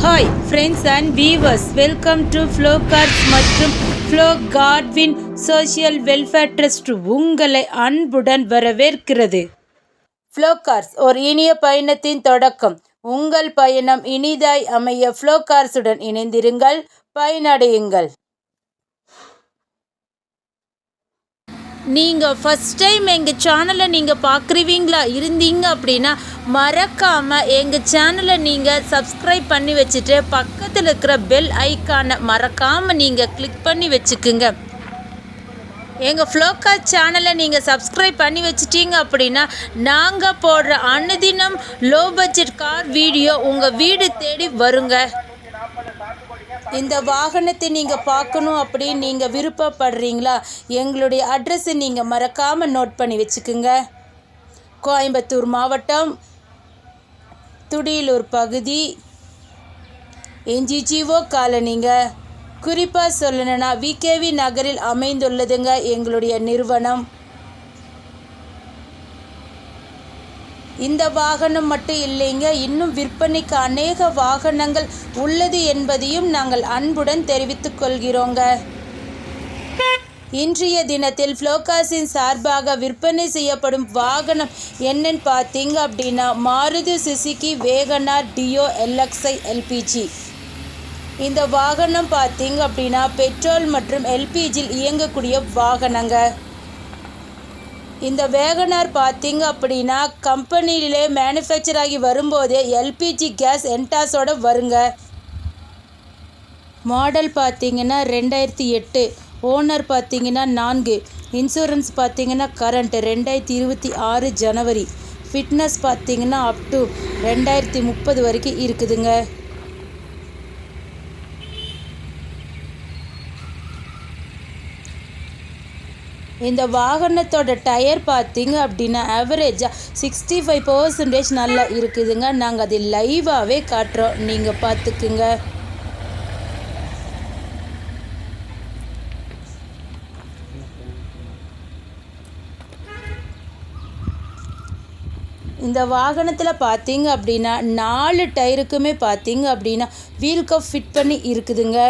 Hi friends and viewers, welcome to flow cars மற்றும் flow Godwin social welfare trust உங்களை அன்புடன் வரவேற்கிறது. Flow cars ஒரு இனிய பயணத்தின் தொடக்கம். உங்கள் பயணம் இனிதாய் அமைய ஃப்ளோ கார்ஸுடன் இணைந்திருங்கள், பயனடையுங்கள். நீங்கள் ஃபஸ்ட் டைம் எங்கள் சேனலை நீங்கள் பார்க்குறீங்களா இருந்தீங்க அப்படின்னா மறக்காமல் எங்கள் சேனலை நீங்கள் சப்ஸ்கிரைப் பண்ணி வச்சுட்டு பக்கத்தில் இருக்கிற பெல் ஐக்கானை மறக்காமல் நீங்கள் கிளிக் பண்ணி வச்சுக்குங்க. எங்கள் ஃப்ளோகார் சேனலை நீங்கள் சப்ஸ்கிரைப் பண்ணி வச்சிட்டீங்க அப்படின்னா நாங்கள் போடுற அனுதினம் லோ பட்ஜெட் கார் வீடியோ உங்கள் வீடு தேடி வருங்க. இந்த வாகனத்தை நீங்கள் பார்க்கணும் அப்படின்னு நீங்கள் விருப்பப்படுறீங்களா? எங்களுடைய அட்ரஸை நீங்கள் மறக்காமல் நோட் பண்ணி வச்சுக்குங்க. கோயம்புத்தூர் மாவட்டம், துடியலூர் பகுதி, என்ஜிஜிஓ காலனிங்க. குறிப்பாக சொல்லணுன்னா விகேவி நகரில் அமைந்துள்ளதுங்க எங்களுடைய நிறுவனம். இந்த வாகனம் மட்டும் இல்லைங்க, இன்னும் விற்பனைக்கு அநேக வாகனங்கள் உள்ளது என்பதையும் நாங்கள் அன்புடன் தெரிவித்துக் கொள்கிறோங்க. இன்றைய தினத்தில் ஃப்ளோகாஸின் சார்பாக விற்பனை செய்யப்படும் வாகனம் என்னன்னு பார்த்தீங்க அப்படின்னா Maruti Suzuki WagonR Duo LXI LPG. இந்த வாகனம் பார்த்தீங்க அப்படின்னா பெட்ரோல் மற்றும் எல்பிஜியில் இயங்கக்கூடிய வாகனங்க. இந்த வேகனார் பார்த்தீங்க அப்படின்னா கம்பெனியிலே மேனுஃபேக்சர் ஆகி வரும்போதே எல்பிஜி கேஸ் என்டாஸோட வருங்க. மாடல் பார்த்தீங்கன்னா 2008, ஓனர் பார்த்தீங்கன்னா 4, இன்சூரன்ஸ் பார்த்தீங்கன்னா கரண்ட் 2026 ஜனவரி, ஃபிட்னஸ் பார்த்தீங்கன்னா அப் டு 2030 வரைக்கும் இருக்குதுங்க. இந்த வாகனத்தோட டயர் பார்த்தீங்க அப்படின்னா ஆவரேஜாக 65% நல்லா இருக்குதுங்க. நாங்கள் அதை லைவாகவே காட்டுறோம், நீங்கள் பார்த்துக்குங்க. இந்த வாகனத்தில் பார்த்தீங்க அப்படின்னா 4 டயருக்குமே பார்த்தீங்க அப்படின்னா வீல் கப் ஃபிட் பண்ணி இருக்குதுங்க.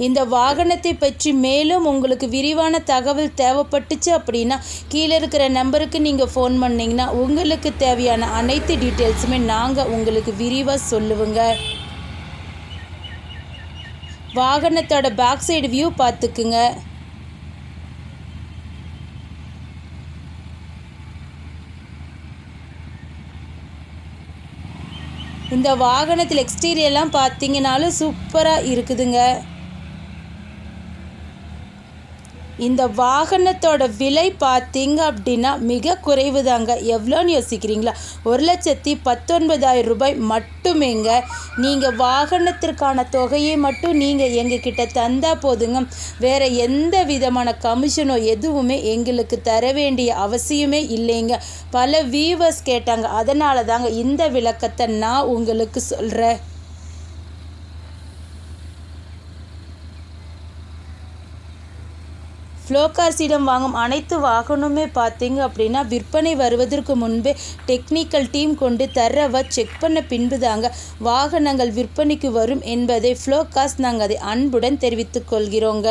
இந்த வாகனத்தை பற்றி மேலும் உங்களுக்கு விரிவான தகவல் தேவைப்பட்டுச்சு அப்படின்னா கீழே இருக்கிற நம்பருக்கு நீங்கள் ஃபோன் பண்ணிங்கன்னா உங்களுக்கு தேவையான அனைத்து டீட்டெயில்ஸுமே நாங்கள் உங்களுக்கு விரிவாக சொல்லுவோங்க. வாகனத்தோட பேக் சைடு வியூ பார்த்துக்குங்க. இந்த வாகனத்தில் எக்ஸ்டீரியர்லாம் பார்த்தீங்கன்னாலும் சூப்பராக இருக்குதுங்க. இந்த வாகனத்தோட விலை பார்த்தீங்க அப்படின்னா மிக குறைவு தாங்க. எவ்வளோன்னு யோசிக்கிறீங்களா? 1,19,000 ரூபாய் மட்டுமேங்க. நீங்கள் வாகனத்திற்கான தொகையை மட்டும் நீங்கள் எங்ககிட்ட தந்தால் போதுங்க. வேறு எந்த விதமான கமிஷனோ எதுவுமே எங்களுக்கு தர வேண்டிய அவசியமே இல்லைங்க. பல வியூவர்ஸ் கேட்டாங்க, அதனால தாங்க இந்த விளக்கத்தை நான் உங்களுக்கு சொல்கிறேன். ஃப்ளோகார்ஸிடம் வாங்கும் அனைத்து வாகனமுமே பார்த்தீங்க அப்படின்னா விற்பனை வருவதற்கு முன்பே டெக்னிக்கல் டீம் கொண்டு தரவை செக் பண்ண பின்பு தாங்க வாகனங்கள் விற்பனைக்கு வரும் என்பதை ஃப்ளோகார்ஸ் நாங்கள் அதை அன்புடன் தெரிவித்துக் கொள்கிறோங்க.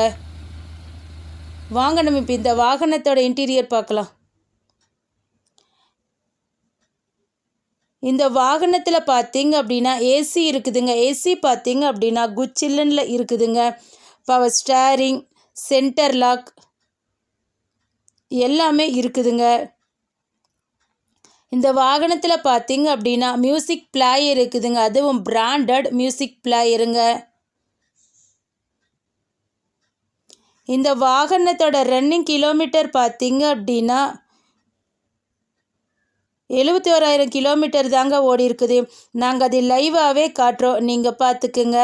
வாங்க நம்ம இப்போ இந்த வாகனத்தோட இன்டீரியர் பார்க்கலாம். இந்த வாகனத்தில் பார்த்தீங்க அப்படின்னா ஏசி இருக்குதுங்க. ஏசி பார்த்தீங்க அப்படின்னா குட் சில்லனில் இருக்குதுங்க. பவர் ஸ்டேரிங், சென்டர் லாக் எல்லாமே இருக்குதுங்க. இந்த வாகனத்தில் பார்த்தீங்க அப்படின்னா மியூசிக் பிளேயர் இருக்குதுங்க. அதுவும் பிராண்டட் மியூசிக் பிளேயருங்க. இந்த வாகனத்தோட ரன்னிங் கிலோமீட்டர் பார்த்தீங்க அப்படின்னா 71,000 கிலோமீட்டர் தாங்க ஓடி இருக்குது. நாங்கள் அதை லைவாகவே காட்டுறோம், நீங்கள் பார்த்துக்குங்க.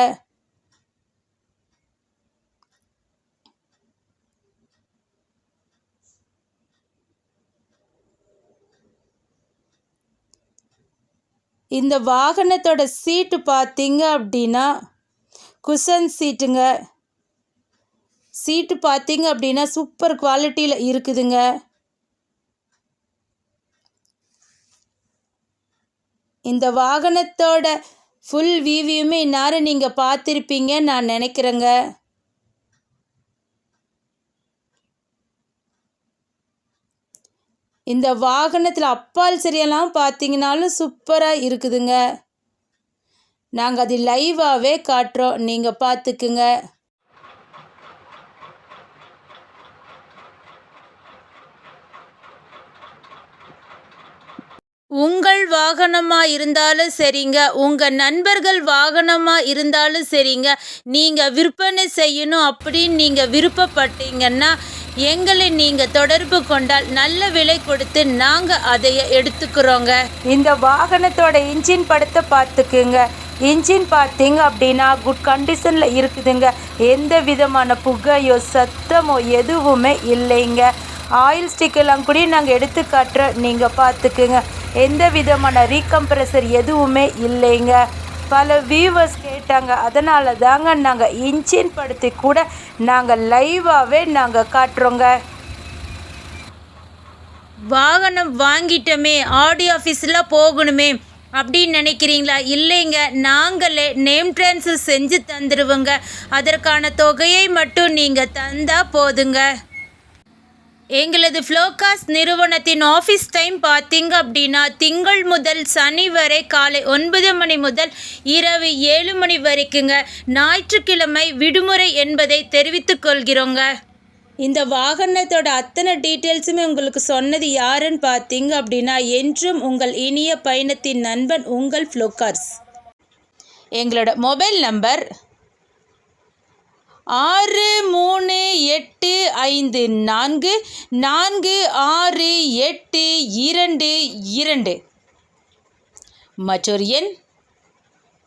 இந்த வாகனத்தோட சீட்டு பார்த்தீங்க அப்படின்னா குஷன் சீட்டுங்க. சீட்டு பார்த்தீங்க அப்படின்னா சூப்பர் குவாலிட்டியில் இருக்குதுங்க. இந்த வாகனத்தோட ஃபுல் வியூவையுமே இந்நேரம் நீங்கள் பார்த்துருப்பீங்கன்னு நான் நினைக்கிறேங்க. இந்த வாகனத்தில் அப்பால் சரியெல்லாம் பார்த்தீங்கன்னாலும் சூப்பராக இருக்குதுங்க. நாங்கள் அது லைவாகவே காட்டுறோம், நீங்கள் பார்த்துக்குங்க. உங்கள் வாகனமாக இருந்தாலும் சரிங்க, உங்கள் நண்பர்கள் வாகனமாக இருந்தாலும் சரிங்க, நீங்கள் விற்பனை செய்யணும் அப்படின்னு நீங்கள் விருப்பப்பட்டீங்கன்னா எங்களை நீங்கள் தொடர்பு கொண்டால் நல்ல விலை கொடுத்து நாங்கள் அதை எடுத்துக்கிறோங்க. இந்த வாகனத்தோட இன்ஜின் படத்தை பார்த்துக்குங்க. இன்ஜின் பார்த்தீங்க அப்படின்னா குட் கண்டிஷனில் இருக்குதுங்க. எந்த விதமான புகையோ சத்தமோ எதுவுமே இல்லைங்க. ஆயில் ஸ்டிக்கெல்லாம் கூட நாங்கள் எடுத்து காட்டுறோம், நீங்கள் பார்த்துக்குங்க. எந்த விதமான ரீகம்ப்ரெசர் எதுவுமே இல்லைங்க. பல வியூவர்ஸ் கேட்டாங்க, அதனால தாங்க நாங்கள் இன்ஜின் படத்தை கூட நாங்கள் லைவாகவே நாங்கள் காட்டுறோங்க. வாகனம் வாங்கிட்டோமே, ஆடியோ ஆஃபீஸில் போகணுமே அப்படின்னு நினைக்கிறீங்களா? இல்லைங்க, நாங்களே நேம் ட்ரான்ஸ்ஃபர் செஞ்சு தந்துடுவோங்க. அதற்கான தொகையை மட்டும் நீங்கள் தந்தால் போதுங்க. எங்களது ஃப்ளோகாஸ் நிறுவனத்தின் ஆஃபீஸ் டைம் பார்த்தீங்க அப்படின்னா திங்கள் முதல் சனி வரை காலை 9 மணி முதல் இரவு 7 மணி வரைக்குங்க. ஞாயிற்றுக்கிழமை விடுமுறை என்பதை தெரிவித்துக் கொள்கிறோங்க. இந்த வாகனத்தோட அத்தனை டீட்டெயில்ஸுமே உங்களுக்கு சொன்னது யாருன்னு பார்த்தீங்க அப்படின்னா என்றும் உங்கள் இனிய பயணத்தின் நண்பன் உங்கள் ஃப்ளோகாஸ். எங்களோட மொபைல் நம்பர் 6845446822. மற்றொரு எண்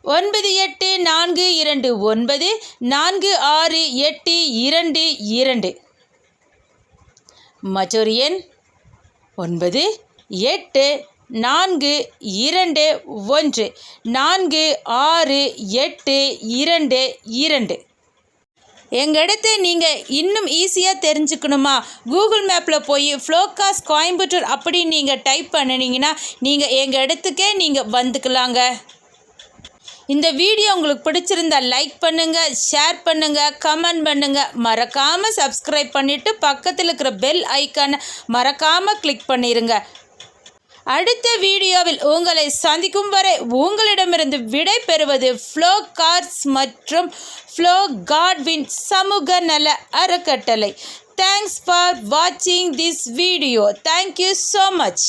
9842946822. மற்றொரு எண் 9842146822. எங்கள் இடத்தை நீங்கள் இன்னும் ஈஸியாக தெரிஞ்சுக்கணுமா? கூகுள் மேப்பில் போய் ஃப்ளோகாஸ் கோயம்புத்தூர் அப்படின்னு நீங்கள் டைப் பண்ணினீங்கன்னா நீங்கள் எங்கள் இடத்துக்கே நீங்கள் வந்துக்கலாங்க. இந்த வீடியோ உங்களுக்கு பிடிச்சிருந்தா லைக் பண்ணுங்கள், ஷேர் பண்ணுங்கள், கமெண்ட் பண்ணுங்கள். மறக்காமல் சப்ஸ்கிரைப் பண்ணிவிட்டு பக்கத்தில் இருக்கிற பெல் ஐக்கானை மறக்காமல் கிளிக் பண்ணிடுங்க. அடுத்த வீடியோவில் உங்களை சந்திக்கும் வரை உங்களிடமிருந்து விடை பெறுவது ஃப்ளோகாஸ் மற்றும் ஃப்ளோகார்ட்வின் சமூக நல அறக்கட்டளை. தேங்க்ஸ் ஃபார் வாட்சிங் this video. Thank you so much.